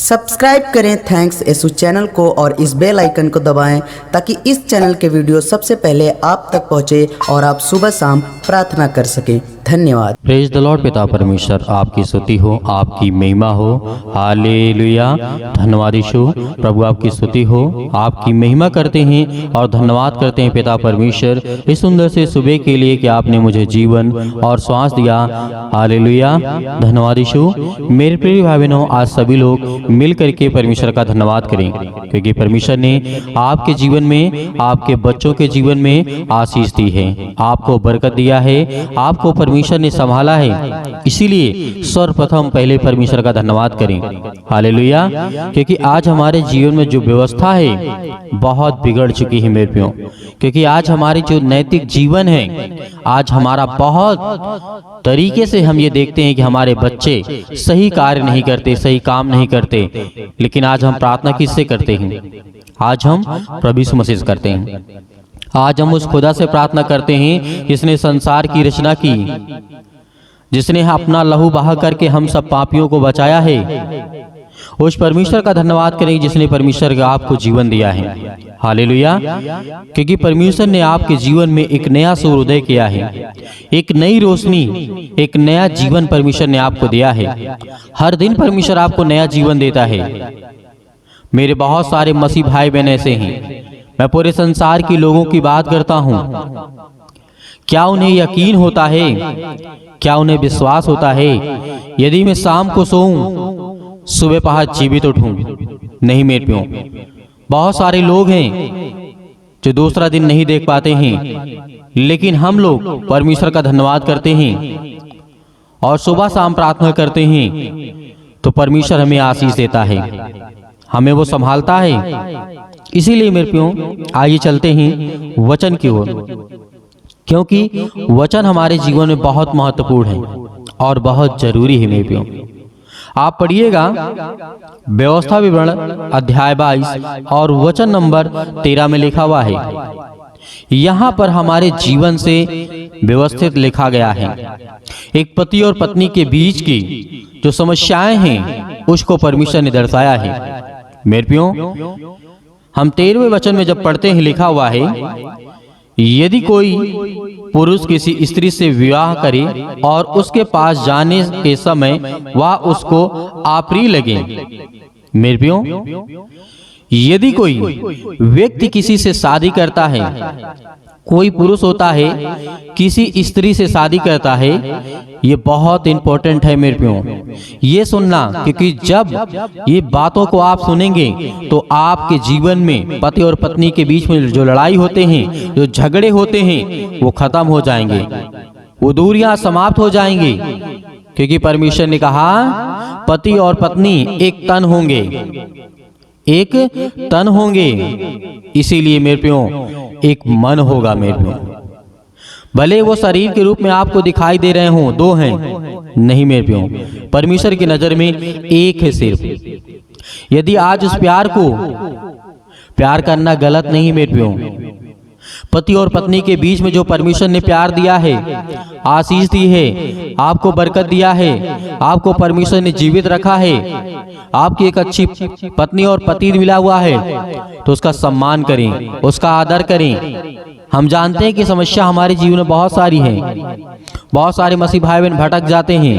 Subscribe करें thanks Yesu channel को और इस बेल आइकन को दबाएं ताकि इस चैनल के वीडियो सबसे पहले आप तक पहुंचे और आप सुबह शाम प्रार्थना कर सकें। धन्यवाद। Praise the Lord. पिता परमेश्वर आपकी स्तुति हो, आपकी महिमा हो। हालेलुया। धन्यवाद यीशु। प्रभु आपकी स्तुति हो, आपकी महिमा करते हैं और धन्यवाद करते हैं पिता परमेश्वर इस सुंदर से सुबह के लिए कि आपने मुझे जीवन और श्वास दिया। हालेलुया। धन्यवाद यीशु। मेरे प्रिय भाई बहनों, आज सभी लोग मिल करके परमेश्वर का धन्यवाद करें क्योंकि परमेश्वर ने आपके जीवन में, आपके बच्चों के जीवन में आशीष दी है, आपको बरकत दिया है, आपको परमेश्वर ने संभाला है। इसीलिए सर्वप्रथम पहले परमेश्वर का धन्यवाद करें। हालेलुया। क्योंकि आज हमारे जीवन में जो व्यवस्था है बहुत बिगड़ चुकी है मेरे प्रियो। क्योंकि आज हमारी जो नैतिक जीवन है, आज हमारा बहुत तरीके से हम ये देखते हैं कि हमारे बच्चे सही कार्य नहीं करते, सही काम नहीं करते। लेकिन आज हम प्रार्थना किससे करते हैं? आज हम प्रभु यीशु मसीह से करते हैं। आज हम उस खुदा से प्रार्थना करते हैं जिसने संसार की रचना की, जिसने अपना लहू बहा करके हम सब पापियों को बचाया है। उस परमेश्वर का धन्यवाद करें जिसने परमेश्वर का आपको जीवन दिया है। हालेलुया। क्योंकि परमेश्वर ने आपके जीवन में एक नया सूर्योदय किया है, एक नई रोशनी, एक नया जीवन परमेश्वर ने आपको दिया है। हर दिन परमेश्वर आपको नया जीवन देता है। मेरे बहुत सारे मसीह भाई बहन ऐसे हैं, मैं पूरे संसार के लोगों की बात करता हूं। क्या उन्हें यकीन होता है, क्या उन्हें विश्वास होता है यदि मैं शाम को सोऊं सुबह पहाड़ जीवित उठूं? नहीं मेरे प्यो। बहुत सारे लोग हैं जो दूसरा दिन नहीं देख पाते हैं, लेकिन हम लोग परमेश्वर का धन्यवाद करते हैं और सुबह शाम प्रार्थना करते हैं तो परमेश्वर हमें आशीष देता है, हमें वो संभालता है। इसीलिए मेरे प्यो आइए चलते हैं वचन की ओर, क्योंकि वचन हमारे जीवन में बहुत महत्वपूर्ण है और बहुत जरूरी है मेरे प्यो। आप पढ़िएगा व्यवस्था विवरण अध्याय 22 और वचन नंबर 13 में लिखा हुआ है। यहाँ पर हमारे जीवन से व्यवस्थित लिखा गया है। एक पति और पत्नी के बीच की जो समस्याएं हैं उसको परमेश्वर ने दर्शाया है। मेरे प्यो, हम 13वें वचन में जब पढ़ते हैं लिखा हुआ है, यदि कोई पुरुष किसी स्त्री से विवाह करे और उसके पास जाने के समय वह उसको अप्रिय लगे। मेरे प्यो, यदि कोई व्यक्ति किसी से शादी करता है, कोई पुरुष होता है किसी स्त्री से शादी करता है, ये बहुत इंपॉर्टेंट है मेरे प्यो ये सुनना। क्योंकि जब ये बातों को आप सुनेंगे तो आपके जीवन में पति और पत्नी के बीच में जो लड़ाई होते हैं, जो झगड़े होते हैं, वो खत्म हो जाएंगे, वो दूरियां समाप्त हो जाएंगी। क्योंकि परमेश्वर ने कहा पति और पत्नी एक तन होंगे, एक तन होंगे। इसीलिए मेरे प्यो एक मन होगा मेरे प्यो। भले वो शरीर के रूप में आपको दिखाई दे रहे हों, दो हैं, नहीं मेरे प्यो, परमेश्वर की नजर में एक है सिर्फ। यदि आज उस प्यार करना गलत नहीं मेरे प्यो। पति और पत्नी के बीच में जो परमेश्वर ने प्यार दिया है, आशीष दी है, आपको बरकत दिया है, आपको परमेश्वर ने जीवित रखा है, आपकी एक अच्छी पत्नी और पति मिला हुआ है, तो उसका सम्मान करें, उसका आदर करें। हम जानते हैं कि समस्या हमारे जीवन में बहुत सारी है। बहुत सारे मसीह भाई बहन भटक जाते हैं।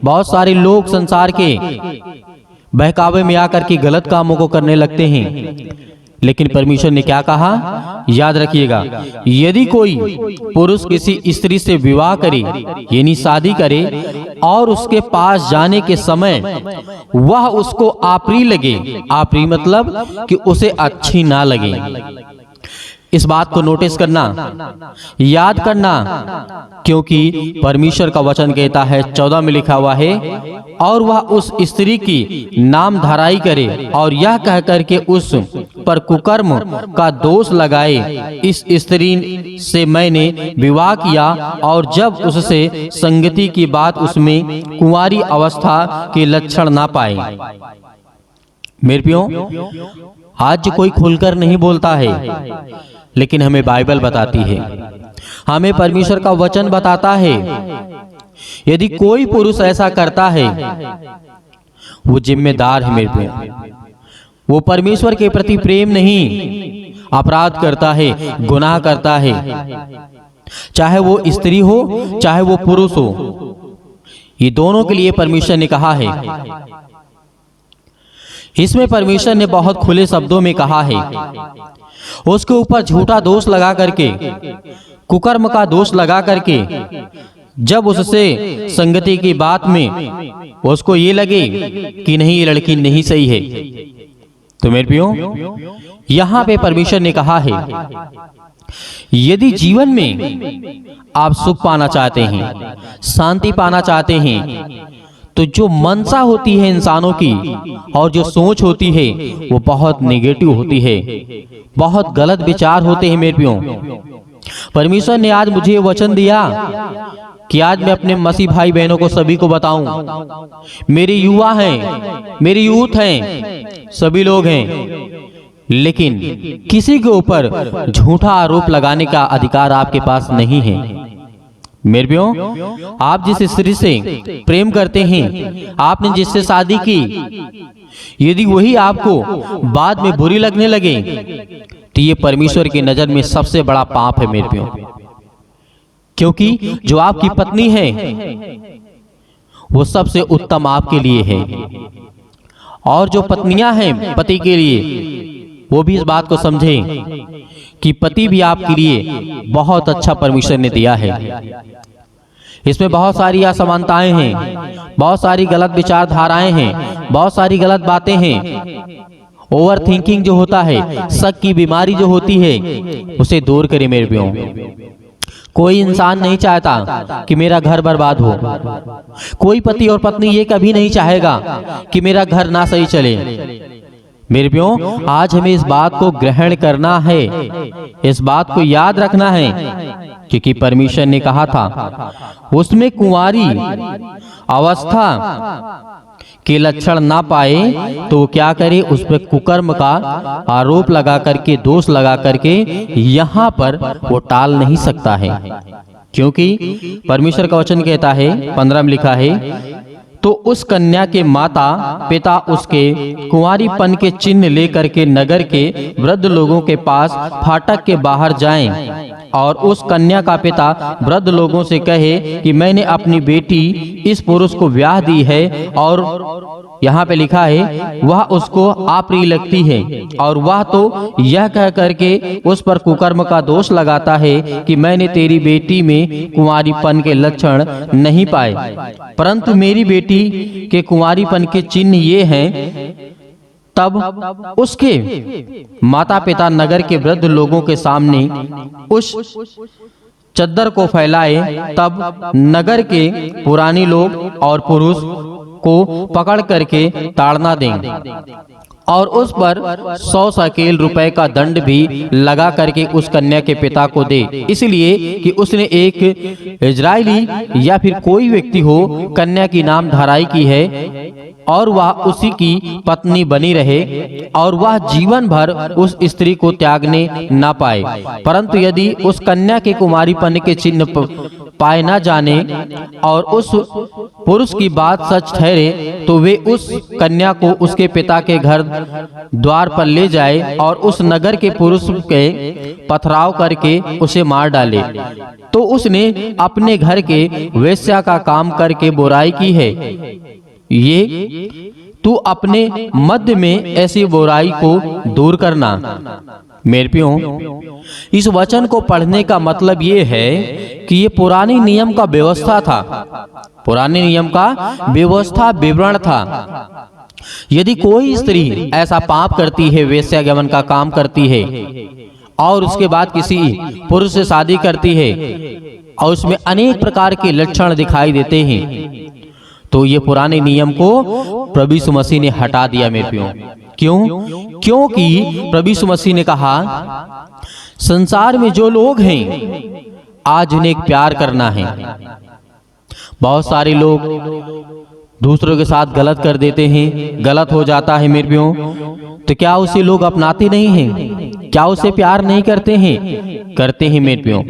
बहुत सारे लोग संसार के बहकावे में आकर के गलत कामों को करने लगते हैं। लेकिन परमेश्वर ने क्या कहा, याद रखिएगा, यदि कोई पुरुष किसी स्त्री से विवाह करे यानी शादी करे और उसके पास जाने के समय वह उसको अप्रिय लगे, अप्रिय मतलब कि उसे अच्छी ना लगे। इस बात को नोटिस करना, याद करना, क्योंकि परमेश्वर का वचन कहता है 14 में लिखा हुआ है, और वह उस स्त्री की नाम धराई करे और यह कहकर के उस पर कुकर्म का दोष लगाए, इस स्त्री से मैंने विवाह किया, और जब उससे संगति की बात उसमें कुंवारी अवस्था के लक्षण ना पाए। मेरे प्यो, आज कोई खुलकर नहीं बोलता है, लेकिन हमें बाइबल बताती है, हमें परमेश्वर का वचन बताता है। यदि कोई पुरुष ऐसा करता है, वो जिम्मेदार है मेरे पे। वो परमेश्वर के प्रति प्रेम नहीं, अपराध करता है, गुनाह करता है, चाहे वो स्त्री हो चाहे वो पुरुष हो। ये दोनों के लिए परमेश्वर ने कहा है। इसमें परमेश्वर ने बहुत खुले शब्दों में कहा है। उसके ऊपर झूठा दोष लगा करके, कुकर्म का दोष लगा करके, जब उससे संगति की बात में उसको ये लगे कि नहीं, ये लड़की नहीं सही है, तो मेरे प्रियो यहां पे परमेश्वर ने कहा है, यदि जीवन में आप सुख पाना चाहते हैं, शांति पाना चाहते हैं, तो जो मनसा होती है इंसानों की और जो सोच होती है वो बहुत नेगेटिव होती है, बहुत गलत विचार होते हैं मेरे प्रियो। परमेश्वर ने आज मुझे वचन दिया कि आज मैं अपने मसीह भाई बहनों को सभी को बताऊं। मेरे युवा हैं, मेरे यूथ हैं, सभी लोग हैं, लेकिन किसी के ऊपर झूठा आरोप लगाने का अधिकार आपके पास नहीं है। मेरे प्रियो, आप जिस स्त्री से प्रेम करते हैं, आपने जिससे शादी की, यदि वही आपको बाद में बुरी लगने लगे तो ये परमेश्वर की नजर में सबसे बड़ा पाप है मेरे प्रियो। क्योंकि जो आपकी पत्नी है वो सबसे उत्तम आपके लिए है, और जो पत्नियां हैं पति के लिए, वो भी इस बात को समझें कि पति भी आपके लिए बहुत अच्छा परमेश्वर ने दिया है। इसमें बहुत सारी असमानताएं हैं, बहुत सारी गलत विचारधाराएं हैं, बहुत सारी गलत बातें हैं। ओवर थिंकिंग जो होता है, शक की बीमारी जो होती है, उसे दूर करें मेरे प्रियो। कोई इंसान नहीं चाहता कि मेरा घर बर्बाद हो। कोई पति और पत्नी ये कभी नहीं चाहेगा कि मेरा घर ना सही चले। मेरे प्रियो, आज हमें इस बात को ग्रहण करना है, इस बात को याद रखना है, क्योंकि परमेश्वर ने कहा था उसमें कुंवारी अवस्था के लक्षण ना पाए तो क्या करे, उस पर कुकर्म का आरोप लगा करके, दोष लगा करके यहाँ पर वो टाल नहीं सकता है। क्योंकि परमेश्वर का वचन कहता है, 15 में लिखा है, तो उस कन्या के माता पिता उसके कुंवारीपन के चिन्ह लेकर के नगर के वृद्ध लोगों के पास फाटक के बाहर जाएं, और उस कन्या का पिता वृद्ध लोगों से कहे कि मैंने अपनी बेटी इस पुरुष को ब्याह दी है, और यहाँ पे लिखा है वह उसको अप्रिय लगती है, और वह तो यह कह करके उस पर कुकर्म का दोष लगाता है कि मैंने तेरी बेटी में कुंवारीपन के लक्षण नहीं पाए, परंतु मेरी बेटी के कुंवारीपन के चिन्ह ये हैं। तब उसके माता पिता नगर के वृद्ध लोगों के सामने उस चद्दर को फैलाए, तब नगर के पुरानी लोग और पुरुष को पकड़ करके ताड़ना दें, और उस पर 100 शकेल रुपए का दंड भी लगा करके उस कन्या के पिता को दे, इसलिए कि उसने एक इजरायली या फिर कोई व्यक्ति हो कन्या की नाम धराई की है, और वह उसी की पत्नी बनी रहे, और वह जीवन भर उस स्त्री को त्यागने ना पाए। परंतु यदि उस कन्या के कुमारीपन के चिन्ह पाए ना जाने और उस पुरुष की बात सच ठहरे, तो वे उस कन्या को उसके पिता के घर द्वार पर ले जाए और उस नगर के पुरुष के पथराव करके उसे मार डाले। तो उसने अपने घर के वेश्या का काम करके बुराई की है। ये तू अपने मध्य में ऐसी बुराई को दूर करना। मेरे प्रियो, इस वचन को पढ़ने का मतलब ये है कि ये पुराने नियम का व्यवस्था था, पुराने नियम का व्यवस्था विवरण था। यदि कोई स्त्री ऐसा पाप करती है, वेश्यागमन का काम करती है, और उसके बाद किसी पुरुष से शादी करती है और उसमें अनेक प्रकार के लक्षण दिखाई देते हैं, तो ये पुराने नियम को प्रभु यीशु मसीह ने हटा दिया मेरे प्रियो। क्यों? क्योंकि प्रभु यीशु मसीह ने कहा संसार में जो लोग हैं आज उन्हें प्यार करना है। बहुत सारे लोग दूसरों के साथ गलत कर देते हैं, गलत हो जाता है मेरे प्रियो, तो क्या उसे लोग अपनाते नहीं हैं? क्या उसे प्यार नहीं करते हैं? करते हैं मेरे प्रियो।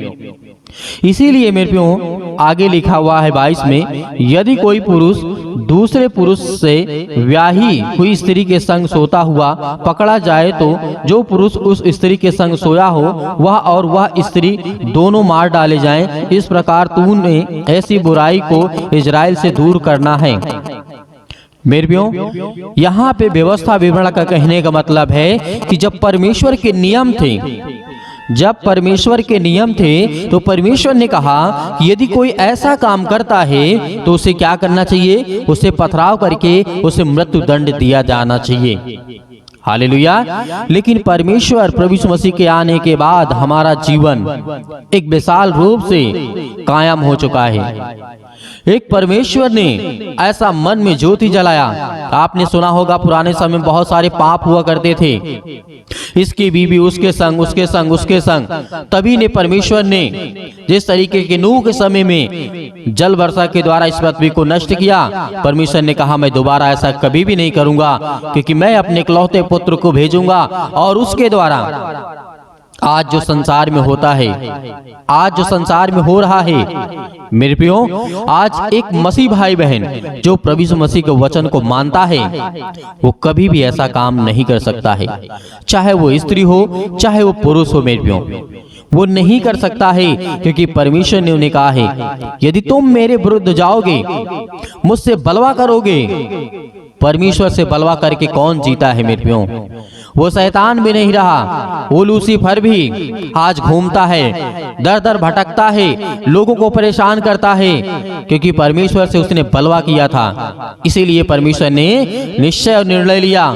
इसीलिए मेरे प्रियो आगे लिखा हुआ है 22 में, यदि कोई पुरुष दूसरे पुरुष से ब्याही हुई स्त्री के संग सोता हुआ पकड़ा जाए तो जो पुरुष उस स्त्री के संग सोया हो वह और वह स्त्री दोनों मार डाले जाएं। इस प्रकार तूने ऐसी बुराई को इजराइल से दूर करना है। मेरे प्रियो, यहाँ पे व्यवस्था विवरण का कहने का मतलब है कि जब परमेश्वर के नियम थे, तो परमेश्वर ने कहा कि यदि कोई ऐसा काम करता है तो उसे क्या करना चाहिए? उसे पथराव करके उसे मृत्यु दंड दिया जाना चाहिए। हालेलुया। लेकिन परमेश्वर प्रभु यीशु मसीह के आने के बाद हमारा जीवन एक विशाल रूप से कायम हो चुका है। एक परमेश्वर ने ऐसा मन में ज्योति जलाया। आपने सुना होगा पुराने समय में बहुत सारे पाप हुआ करते थे, इसकी बीवी उसके संग। तभी ने परमेश्वर ने जिस तरीके के नूह के समय में जल वर्षा के द्वारा इस पृथ्वी को नष्ट किया, परमेश्वर ने कहा मैं दोबारा ऐसा कभी भी नहीं करूंगा, क्योंकि मैं अपने इकलौते पुत्र को भेजूंगा और उसके द्वारा आज जो संसार में होता है, आज जो संसार में हो रहा है मेरे प्रियो, आज एक मसीह भाई बहन जो प्रभु यीशु मसीह के वचन को मानता है वो कभी भी ऐसा काम नहीं कर सकता है। चाहे वो स्त्री हो चाहे वो पुरुष हो मेरे प्रियो, वो नहीं कर सकता है, क्योंकि परमेश्वर ने उन्हें कहा है यदि तुम मेरे विरुद्ध जाओगे, मुझसे बलवा करोगे। परमेश्वर से बलवा करके कौन जीता है मेरे प्रियो? वो शैतान भी नहीं रहा, वो लूसीफर भी आज घूमता है, दर दर भटकता है, लोगों को परेशान करता है, क्योंकि परमेश्वर से उसने बलवा किया था। इसीलिए परमेश्वर ने निश्चय और निर्णय लिया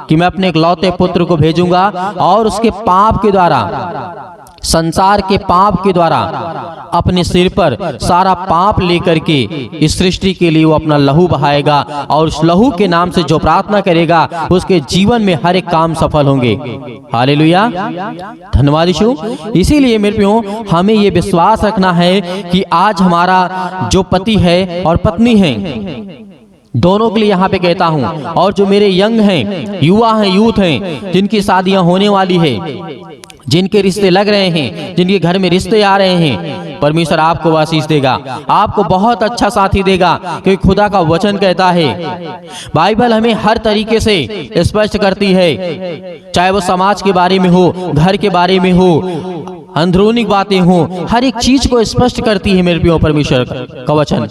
कि मैं अपने इकलौते पुत्र को भेजूंगा और उसके पाप के द्वारा, संसार के पाप के द्वारा अपने सिर पर सारा पाप लेकर के इस सृष्टि के लिए वो अपना लहू बहाएगा, और उस लहू के नाम से जो प्रार्थना करेगा उसके जीवन में हर एक काम सफल होंगे। हालेलुया, धन्यवाद यीशु। इसीलिए मेरे प्रियो, हमें ये विश्वास रखना है कि आज हमारा जो पति है और पत्नी है, दोनों के लिए यहाँ पे कहता हूँ, और जो मेरे यंग हैं, युवा हैं, यूथ हैं, जिनकी शादियां होने वाली है, जिनके रिश्ते लग रहे हैं, जिनके घर में रिश्ते आ रहे हैं, परमेश्वर आपको आशीष देगा, आपको बहुत अच्छा साथी देगा, क्योंकि खुदा का वचन कहता है, बाइबल हमें हर तरीके से स्पष्ट करती है, चाहे वो समाज के बारे में हो, घर के बारे में हो, अंदरूनी बातें हो, हर एक चीज को स्पष्ट करती है मेरे प्रिय परमेश्वर का वचन,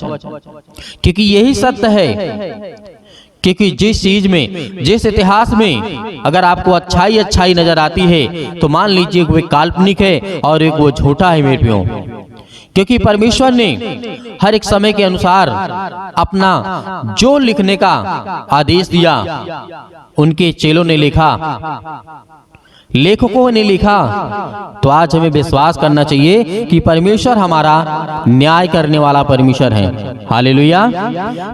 क्योंकि यही सत्य है। क्योंकि जिस चीज में, जिस इतिहास में अगर आपको अच्छाई नजर आती है तो मान लीजिए वो एक काल्पनिक है और एक वो झूठा है मेरे प्रियो, क्योंकि परमेश्वर ने हर एक समय के अनुसार अपना जो लिखने का आदेश दिया, उनके चेलों ने लिखा, लेखकों ने लिखा। तो आज हमें विश्वास करना चाहिए कि परमेश्वर हमारा न्याय करने वाला परमेश्वर है। हालेलुया।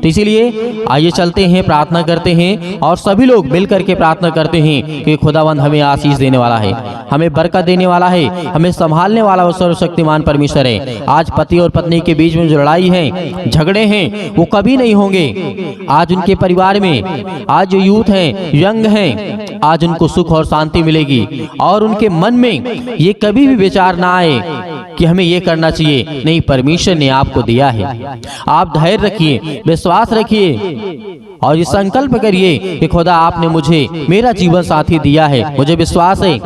तो इसीलिए आइए चलते हैं, प्रार्थना करते हैं, और सभी लोग मिलकर के प्रार्थना करते हैं कि खुदावंद हमें आशीष देने वाला है, हमें बरकत देने वाला है, हमें संभालने वाला वो सर्वशक्तिमान परमेश्वर है। आज पति और पत्नी के बीच में जो लड़ाई है, झगड़े हैं, वो कभी नहीं होंगे। आज उनके परिवार में, आज जो यूथ हैं, यंग हैं, आज उनको सुख और शांति मिलेगी, और उनके मन में ये कभी भी विचार ना आए कि हमें ये करना चाहिए। नहीं, परमेश्वर ने आपको दिया है। आप धैर्य रखिए, विश्वास रखिए, और ये संकल्प करिए कि खुदा आपने मुझे मेरा जीवन साथी दिया है। मुझे विश्वास है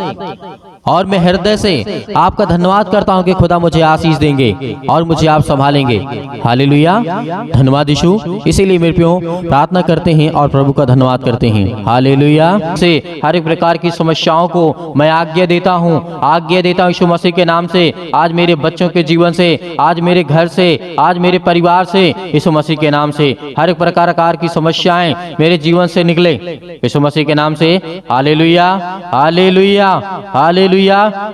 और मैं हृदय से आपका धन्यवाद करता हूं कि खुदा मुझे आशीष देंगे और मुझे आप संभालेंगे। हालेलुया, धन्यवाद यीशु। इसीलिए मेरे प्रियो प्रार्थना करते हैं और प्रभु का धन्यवाद करते हैं। हालेलुया। से हर एक प्रकार की समस्याओं को मैं आज्ञा देता हूं यीशु मसीह के नाम से। आज मेरे बच्चों के जीवन से, आज मेरे घर से, आज मेरे परिवार से, यीशु मसीह के नाम से हर एक प्रकार की समस्याएं मेरे जीवन से निकले यीशु मसीह के नाम से। Hallelujah, hallelujah, hallelujah.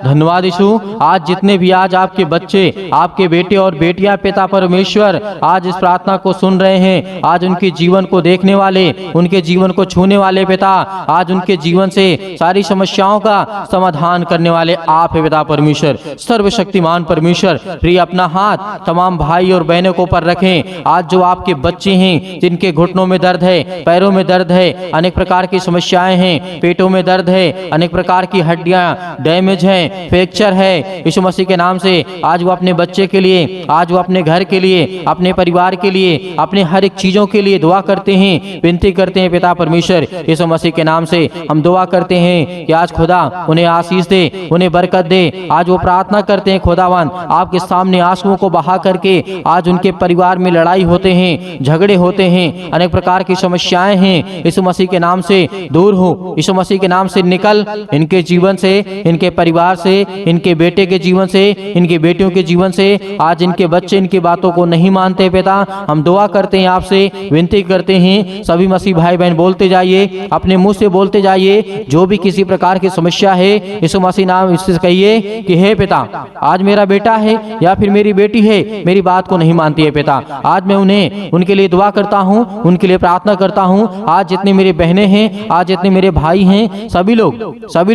धन्यवाद यीशु। आज जितने भी आज आपके बच्चे, आपके बेटे और बेटियां पिता परमेश्वर आज इस प्रार्थना को सुन रहे हैं, आज उनके जीवन को देखने वाले, उनके जीवन को छूने वाले पिता, आज उनके जीवन से सारी समस्याओं का समाधान करने वाले आप है पिता परमेश्वर, सर्वशक्तिमान परमेश्वर। प्रिय अपना हाथ तमाम भाई और बहनों को पर रखें। आज जो आपके बच्चे हैं जिनके घुटनों में दर्द है, पैरों में दर्द है, अनेक प्रकार की समस्याएं हैं, पेटों में दर्द है, अनेक प्रकार की हड्डियां डैमेज है, फ्रैक्चर है, यीशु मसीह के नाम से आज वो अपने बच्चे के लिए, आज वो अपने घर के लिए, अपने परिवार के लिए, अपने हर एक चीजों के लिए दुआ करते हैं, विनती करते हैं। पिता परमेश्वर यीशु मसीह के नाम से हम दुआ करते हैं कि आज खुदा उन्हें आशीष दे, उन्हें बरकत दे। आज वो प्रार्थना करते हैं खुदावन, आपके सामने आंसुओं को बहा करके आज उनके परिवार में लड़ाई होते हैं, झगड़े होते हैं, अनेक प्रकार की समस्याएं हैं, यीशु मसीह के नाम से दूर हो, यीशु मसीह के नाम से निकल, इनके जीवन से, इनके परिवार से, इनके बेटे के जीवन से, इनकी बेटियों के जीवन से। आज इनके बच्चे इनकी बातों को नहीं मानते पिता, हम दुआ करते हैं, आपसे विनती करते हैं, सभी मसीह भाई बहन बोलते जाइए, अपने मुंह से बोलते जाइए, जो भी किसी प्रकार की समस्या है यीशु मसीह नाम इससे कहिए कि हे पिता, आज मेरा बेटा है या फिर मेरी बेटी है, मेरी बात को नहीं मानती है पिता, आज मैं उन्हें, उनके लिए दुआ करता हूँ, उनके लिए प्रार्थना करता हूँ। आज जितने मेरे बहनें हैं, आज जितने मेरे भाई हैं, सभी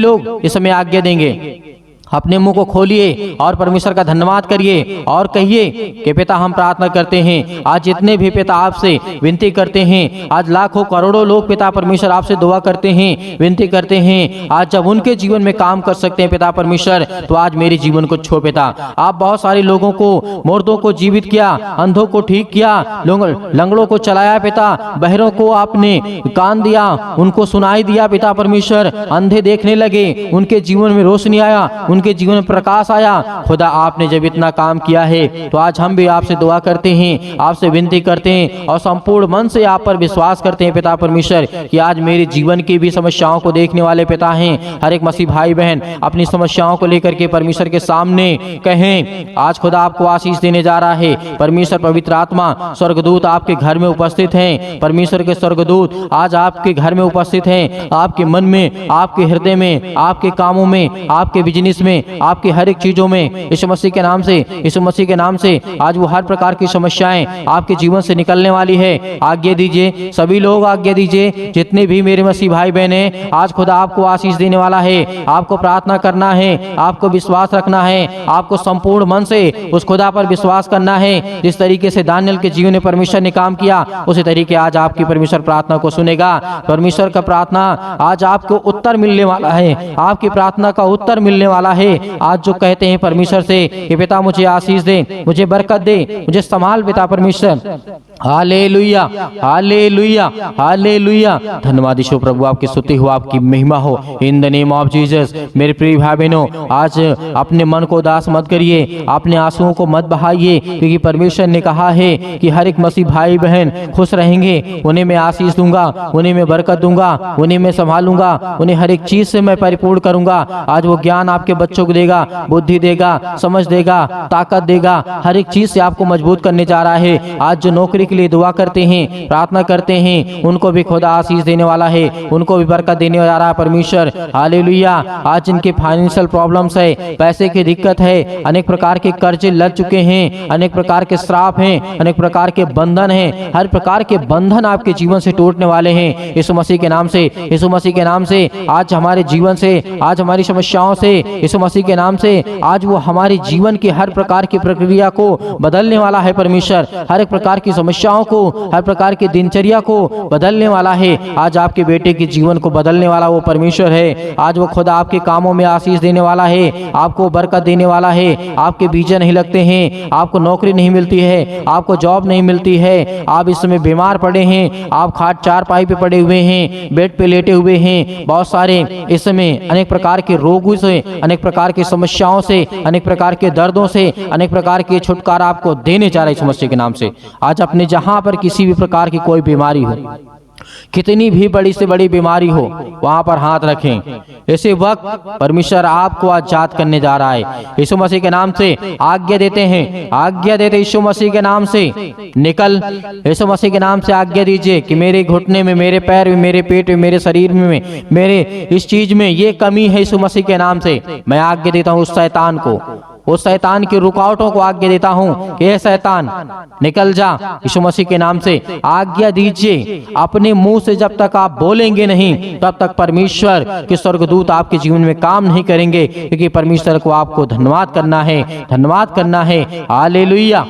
लोग इस समय आज्ञा देंगे। अपने मुंह को खोलिए और परमेश्वर का धन्यवाद करिए और कहिए कि पिता हम प्रार्थना करते हैं। आज जितने भी पिता आपसे विनती करते हैं, आज लाखों करोड़ों लोग पिता परमेश्वर आपसे दुआ करते हैं, विनती करते हैं। आज जब उनके जीवन में काम कर सकते हैं पिता परमेश्वर, तो आज मेरे जीवन को छो पिता। आप बहुत सारे लोगों को, मुर्दों को जीवित किया, अंधों को ठीक किया, लंगड़ों को चलाया पिता, बहरों को आपने कान दिया, उनको सुनाई दिया पिता परमेश्वर, अंधे देखने लगे, उनके जीवन में रोशनी आया, उनके जीवन में प्रकाश आया। खुदा आपने जब इतना काम किया है, तो आज हम भी आपसे दुआ करते हैं, आपसे विनती करते हैं और संपूर्ण मन से आप पर विश्वास करते हैं पिता परमेश्वर कि आज मेरे जीवन की भी समस्याओं को देखने वाले पिता हैं। हर एक मसीह भाई बहन अपनी समस्याओं को लेकर के परमेश्वर के सामने कहें। आज खुदा आपको आशीष देने जा रहा है। परमेश्वर पवित्र आत्मा स्वर्गदूत आपके घर में उपस्थित हैं। परमेश्वर के स्वर्गदूत आज आपके घर में उपस्थित हैं, आपके मन में, आपके हृदय में, आपके कामों में, आपके बिजनेस में, आपकी हर एक चीजों में, यीशु मसीह के नाम से, यीशु मसीह के नाम से आज वो हर प्रकार की समस्याएं आपके जीवन से निकलने वाली है। आज्ञा दीजिए, सभी लोग आज्ञा दीजिए, जितने भी मेरे मसीह भाई बहन हैं, आज खुदा आपको आशीष देने वाला है। आपको प्रार्थना करना है, आपको विश्वास रखना है, आपको संपूर्ण मन से उस खुदा पर विश्वास करना है। जिस तरीके से दानियल के जीवन में परमेश्वर ने काम किया, उसी तरीके आज आपकी परमेश्वर प्रार्थना को सुनेगा। परमेश्वर का प्रार्थना आज आपको उत्तर मिलने वाला है, आपकी प्रार्थना का उत्तर मिलने वाला है। आज जो कहते हैं परमेश्वर से कि पिता मुझे आशीष दे, मुझे बरकत दे, मुझे संभाल पिता परमेश्वर। Hallelujah, hallelujah, hallelujah. धन्यवाद यीशु प्रभु, आपकी स्तुति हो, आपकी महिमा हो, in the name of Jesus. मेरे प्रिय भाई बहनों, आज अपने मन को उदास मत करिए, अपने आंसुओं को मत बहाइए, क्योंकि परमेश्वर ने कहा है कि हर एक मसीह भाई बहन खुश रहेंगे, उन्हें मैं आशीष दूंगा, उन्हें मैं बरकत दूंगा, उन्हें मैं संभालूंगा, उन्हें हर एक चीज से मैं परिपूर्ण करूंगा। आज वो ज्ञान आपके बच्चों को देगा, बुद्धि देगा, समझ देगा, ताकत देगा, हर एक चीज से आपको मजबूत करने जा रहा है। आज जो नौकरी के लिए दुआ करते हैं, प्रार्थना करते हैं, उनको भी खुदा आशीष देने वाला है, उनको भी बरकत देने जा रहा है परमेश्वर। हालेलुया। आज जिनके फाइनेंशियल प्रॉब्लम्स है, पैसे की दिक्कत है, अनेक प्रकार के कर्जे लग चुके हैं, अनेक प्रकार के श्राप हैं, अनेक प्रकार के बंधन हैं, हर प्रकार के बंधन आपके जीवन से टूटने वाले हैं यीशु मसीह के नाम से। यीशु मसीह के नाम से आज हमारे जीवन से, आज हमारी समस्याओं से, यीशु मसीह के नाम से आज वो हमारे जीवन की हर प्रकार की प्रक्रिया को बदलने वाला है परमेश्वर। हर एक प्रकार की समस्याओं को, हर प्रकार की दिनचर्या को बदलने वाला है। आज आपके बेटे के जीवन को बदलने वाला वो परमेश्वर है। आज वो खुदा आपके कामों में आशीष देने वाला है, आपको बरकत देने वाला है। आपके वीजा नहीं लगते हैं, आपको नौकरी नहीं मिलती है, आपको जॉब नहीं मिलती है, आप इस समय बीमार पड़े हैं, आप खाट चारपाई पे पड़े हुए हैं, बेड पे लेटे हुए हैं, बहुत सारे इस समय अनेक प्रकार के रोगों से, अनेक प्रकार की समस्याओं से, अनेक प्रकार के दर्दों से, अनेक प्रकार के छुटकारा आपको देने जा रहे हैं समस्या के नाम से। आज अपने जहां पर किसी भी प्रकार की कोई बीमारी हो, कितनी भी बड़ी से बड़ी बीमारी हो, वहां पर हाथ रखें। ऐसे वक्त परमेश्वर आपको आजाद करने जा रहा है। यीशु मसीह के नाम से आज्ञा देते हैं, आज्ञा देते यीशु मसीह के नाम से निकल। यीशु मसीह के नाम से आज्ञा दीजिए कि मेरे घुटने में, मेरे पैर में, मेरे पेट में, मेरे शरीर में, मेरे इस चीज में ये कमी है, यीशु मसीह के नाम से मैं आज्ञा देता हूँ उस शैतान को, उस शैतान की रुकावटों को आज्ञा देता हूँ कि हे शैतान निकल जा, यीशु मसीह के नाम से आज्ञा दीजिए। अपने मुंह से जब तक आप बोलेंगे नहीं तब तक परमेश्वर के स्वर्गदूत आपके जीवन में काम नहीं करेंगे, क्योंकि परमेश्वर को आपको धन्यवाद करना है, धन्यवाद करना है। Hallelujah,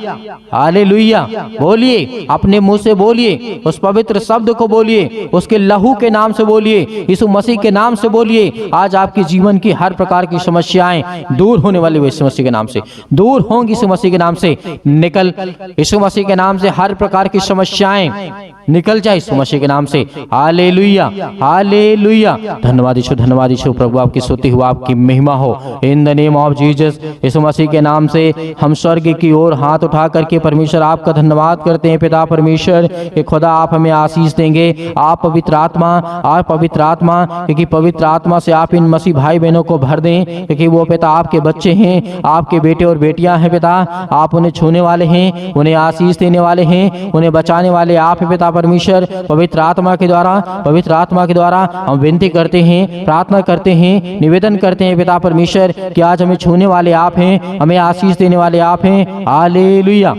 hallelujah. बोलिए, अपने मुंह से बोलिए, उस पवित्र शब्द को बोलिए, उसके लहू के नाम से बोलिए, यीशु मसीह के नाम से बोलिए। आज आपके जीवन की हर प्रकार की समस्याएं दूर होने वाली यीशु मसीह के नाम से दूर होंगी, यीशु मसीह के नाम से निकल, यीशु मसीह के नाम से हर प्रकार की समस्याएं निकल जाए यीशु मसीह के नाम से। Hallelujah, hallelujah. धन्यवाद यीशु, धन्यवाद यीशु। प्रभु आपकी स्तुति हो, आपकी महिमा हो। In the name of Jesus, यीशु मसीह के नाम से हम स्वर्ग की ओर हाथ उठा करके परमेश्वर आपका धन्यवाद करते हैं। पिता परमेश्वर कि खुदा आप हमें आशीष देंगे, आप पवित्र आत्मा, आप पवित्र आत्मा, क्योंकि पवित्र आत्मा से आप इन मसीह भाई बहनों को भर दें, क्योंकि वो पिता आपके बच्चे हैं, आपके बेटे और बेटियां हैं। पिता आप उन्हें छूने वाले हैं, उन्हें आशीष देने वाले हैं, उन्हें बचाने वाले आप हैं। पिता परमेश्वर पवित्र आत्मा के द्वारा, पवित्र आत्मा के द्वारा हम विनती करते हैं, प्रार्थना करते हैं, निवेदन करते हैं पिता परमेश्वर कि आज हमें छूने वाले आप हैं, हमें आशीष देने वाले आप हैं। Hallelujah,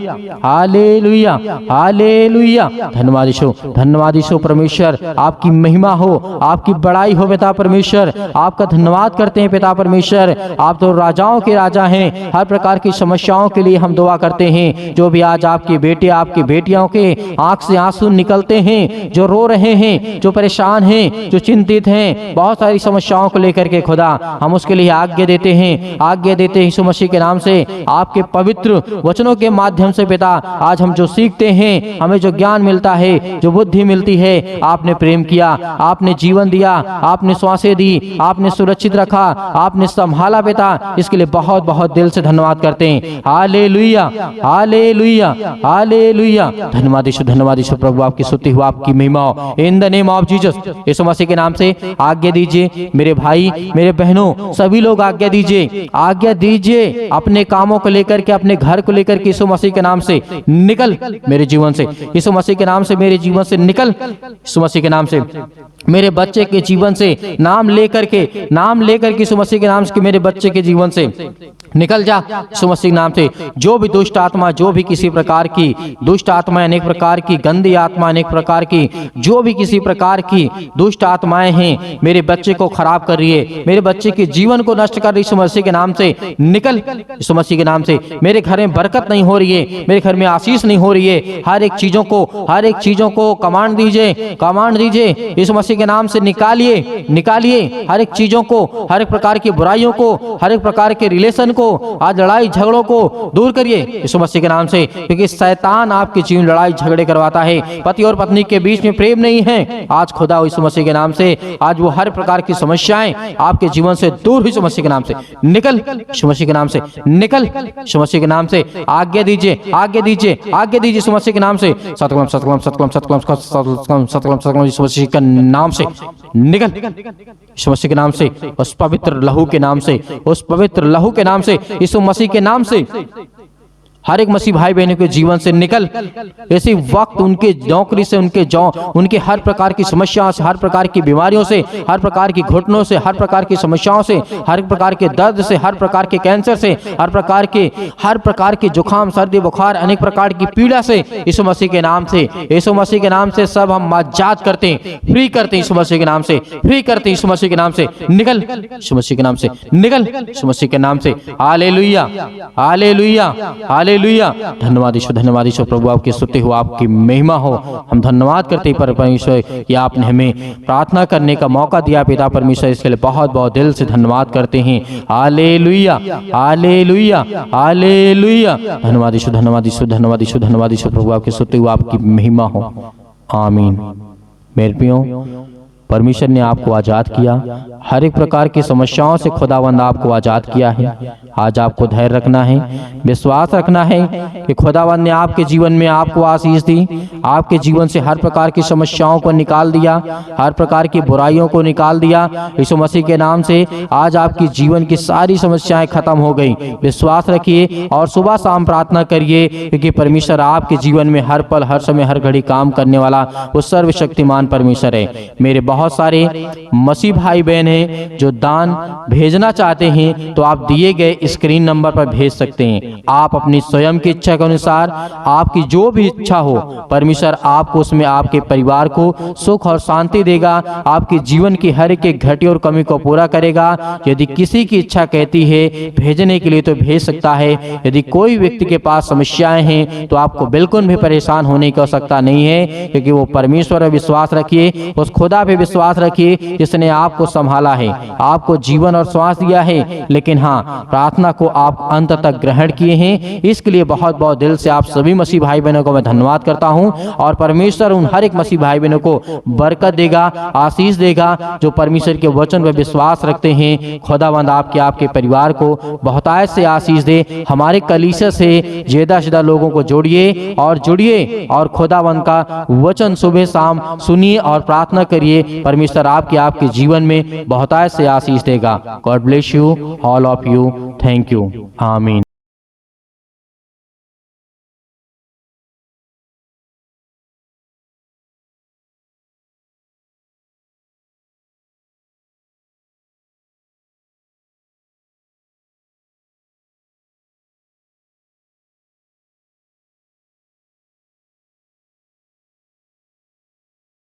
hallelujah, hallelujah. धन्यवाद यीशु, धन्यवाद यीशु। परमेश्वर आपकी महिमा हो, आपकी बड़ाई हो पिता परमेश्वर। आपका धन्यवाद करते हैं पिता परमेश्वर। आप तो राजाओं के राजा हैं। हर प्रकार की समस्याओं के लिए हम दुआ करते हैं। जो भी आज आपके बेटे, आपकी बेटियों के आंख से आंसू निकलते हैं, जो रो रहे हैं, जो परेशान हैं, जो चिंतित हैं, बहुत सारी समस्याओं को लेकर के खुदा हम उसके लिए आज्ञा देते हैं, आज्ञा देते हैं यीशु मसीह के नाम से। आपके पवित्र वचनों के माध्यम से पिता आज हम जो सीखते हैं, हमें जो ज्ञान मिलता है, जो बुद्धि मिलती है, आपने प्रेम किया, आपने जीवन दिया, आपने श्वासें दी, आपने सुरक्षित रखा, आपने संभाला पिता, इसके लिए बहुत बहुत दिल से धन्यवाद करते हैं। Hallelujah, hallelujah, hallelujah. धन्यवाद यीशु, धन्यवाद यीशु। प्रभु आपकी स्तुति हो, आपकी महिमा हो। In the name of Jesus, यीशु मसीह के नाम से आज्ञा दीजिए मेरे भाई, मेरे बहनों, सभी लोग आज्ञा दीजिए, आज्ञा दीजिए अपने कामों को लेकर के, अपने घर को लेकर के। यीशु मसीह के नाम से निकल मेरे जीवन से, यीशु मसीह के नाम से मेरे जीवन से निकल, यीशु मसीह के नाम से मेरे बच्चे के जीवन से, नाम लेकर के, नाम लेकर के यीशु मसीह के नाम से मेरे बच्चे के जीवन से निकल जा यीशु मसीह के नाम से। जो भी दुष्ट आत्मा, जो भी किसी प्रकार की दुष्ट आत्मा, अनेक प्रकार की गंदी आत्मा, अनेक प्रकार की जो भी किसी प्रकार की दुष्ट आत्माएं हैं, मेरे बच्चे को खराब कर रही है, मेरे बच्चे के जीवन को नष्ट कर रही है, यीशु मसीह के नाम से निकल, यीशु मसीह के नाम से। मेरे घर में बरकत नहीं हो रही है, मेरे घर में आशीष नहीं हो रही है, हर एक चीजों को, हर एक चीजों को कमांड दीजिए, कमांड दीजिए यीशु मसीह के नाम से। निकालिए, निकालिए हर एक चीजों को, हर एक प्रकार की बुराइयों को, हर एक प्रकार के रिलेशन को, आज लड़ाई झगड़ों को दूर करिए यीशु मसीह के नाम से, क्योंकि शैतान आपके जीवन लड़ाई झगड़े करवाता है। पति और पत्नी के बीच में प्रेम नहीं है, आज खुदा यीशु मसीह के नाम से आज वो हर प्रकार की समस्याएं आपके जीवन से दूर यीशु मसीह के नाम से निकल, यीशु मसीह के नाम से निकल, यीशु मसीह के नाम से आज्ञा दीजिए, आज्ञा दीजिए, आज्ञा दीजिए यीशु मसीह के नाम से। सतकलम सतकलम सतकलम सतकलम सतकलम सतकलम सतकलम यीशु मसीह के नाम से निकल, यीशु मसीह के नाम से, उस पवित्र लहू के नाम से, उस पवित्र लहू के नाम से, यीशु मसीह के नाम से हर एक मसीह भाई बहनों के जीवन से निकल। इसी वक्त उनके नौकरी से, उनके हर प्रकार की समस्याओं से, हर प्रकार की बीमारियों से, हर प्रकार की घुटनों से, हर प्रकार की समस्याओं से, हर प्रकार के दर्द से, हर प्रकार के कैंसर से, हर प्रकार के जुकाम, सर्दी, बुखार, अनेक प्रकार की पीड़ा से यीशु मसीह के नाम से, यीशु मसीह के नाम से सब हम आजाद करते हैं, फ्री करते हैं यीशु मसीह के नाम से, फ्री करते हैं यीशु मसीह के नाम से। निकल यीशु मसीह के नाम से, निकल यीशु मसीह के नाम से। Hallelujah, hallelujah, hallelujah. धन्यवाद यीशु, धन्यवाद यीशु। प्रभु आपकी स्तुति हो, आपकी महिमा हो। हम धन्यवाद करते हैं परमेश्वर कि आपने हमें प्रार्थना करने का मौका दिया पिता परमेश्वर, इसके लिए बहुत बहुत दिल से धन्यवाद करते हैं। Hallelujah, hallelujah, hallelujah. धन्यवाद यीशु, धन्यवाद यीशु, धन्यवाद यीशु, धन्यवाद यीशु। प्रभु आपकी स्तुति हो, आपकी महिमा हो। आमीन। मेरे प्रियो, परमेश्वर ने आपको आजाद किया, हर एक प्रकार की समस्याओं से खुदावंद आपको आजाद किया है। आज आपको धैर्य रखना है, विश्वास रखना है कि खुदावंद ने आपके जीवन में आपको आशीष दी, आपके जीवन से हर प्रकार की समस्याओं को निकाल दिया, हर प्रकार की बुराइयों को निकाल दिया यीशु मसीह के नाम से। आज आपकी जीवन की सारी समस्याएं खत्म हो गई। विश्वास रखिए और सुबह शाम प्रार्थना करिए, क्योंकि परमेश्वर आपके जीवन में हर पल, हर समय, हर घड़ी काम करने वाला वो सर्वशक्तिमान परमेश्वर है। मेरे बहुत सारे मसीह भाई बहन हैं जो दान भेजना चाहते हैं, तो आप दिए गए स्क्रीन नंबर पर भेज सकते हैं। आप अपनी स्वयं की इच्छा के अनुसार आपकी जो भी इच्छा हो, परमेश्वर आपको उसमें आपके परिवार को सुख और शांति देगा, आपके जीवन की हर एक घटी और कमी को पूरा करेगा। यदि किसी की इच्छा कहती है भेजने के लिए तो भेज सकता है। यदि कोई व्यक्ति के पास समस्याएं हैं तो आपको बिल्कुल भी परेशान होने की आवश्यकता नहीं है, क्योंकि वो परमेश्वर पर विश्वास रखिए, उस खुदा पे विश्वास रखिए जिसने आपको संभाला है, आपको जीवन और श्वास दिया है। लेकिन हाँ, प्रार्थना को आप अंत तक ग्रहण किए हैं, इसके लिए बहुत बहुत दिल से आप सभी मसीह भाई बहनों को मैं धन्यवाद करता हूं। और परमेश्वर उन हर एक मसीह भाई बहनों को बरकत देगा, आशीष देगा, जो परमेश्वर के वचन पर विश्वास रखते हैं। खुदावंद आपके परिवार को बहुतायत से आशीष दे। हमारे कलीसिया से ज्यादा से ज्यादा लोगों को जोड़िए और खुदावंद का वचन सुबह शाम सुनिए और प्रार्थना करिए। परमेश्वर आपके जीवन में बहुतायत से आशीष देगा। God bless you all of you. Thank you. आमीन।